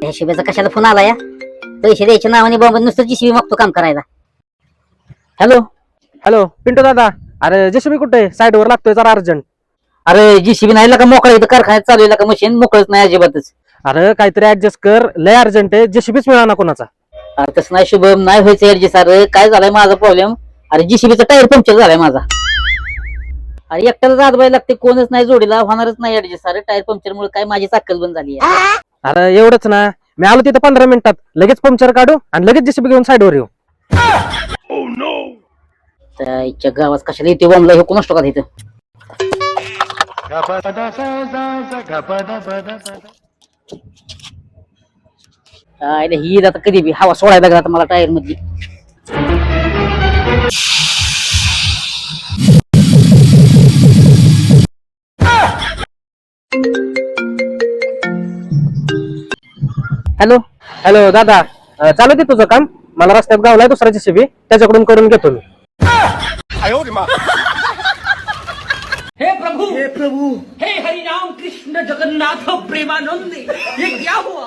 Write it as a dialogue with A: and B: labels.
A: ह्या शिब्याचा कशाला फोन आला या? पैसे द्यायच्या नावाने बाबा नुसतं जीसीबी मागतो काम करायला. हॅलो
B: हॅलो पिंटू दादा, अरे जेसीबी कुठे? साईडवर लागतोय जरा अर्जंट.
A: अरे जीसीबी नाही का मोकळा, इथं कारखान्यात चालू आहे का मशीन? मोकळच नाही अजिबातच.
B: अरे काहीतरी ऍडजस्ट कर, लय अर्जंट आहे, जेसीबीच मिळा ना कोणाचा.
A: अरे तसं नाही शुभम, नाही व्हायचं ऍडजस्ट. अरे काय झालंय माझा प्रॉब्लेम, अरे जीसीबीचा टायर पंक्चर झालाय माझा. अरे एकट्याला जादबाई लागते, कोणच नाही जोडीला, होणारच नाही ऍडजस्ट. अरे टायर पंक्चर मुळे काय माझी चाकल बंद झाली आहे.
B: अरे एवढंच ना, मी आलो तिथं 15 मिनिटात, लगेच पंक्चर काढू आणि लगेच जेसीबी घेऊन साईडवर येऊ.
A: त्याच्या गावात कशाला येते बॉम्बला, हे कोण असतो का तिथं? ही आता कधी बी हवा सोडायला लागला आता मला टायर मधली.
B: हॅलो हॅलो दादा, चालू दे तुझं काम, मला रस्त्यात गावलाय दुसरा जेसीबी, त्याच्याकडून करून घेतो मी.
C: हे प्रभु हे हरि राम कृष्ण जगन्नाथ प्रेमानंद, ये क्या हुआ?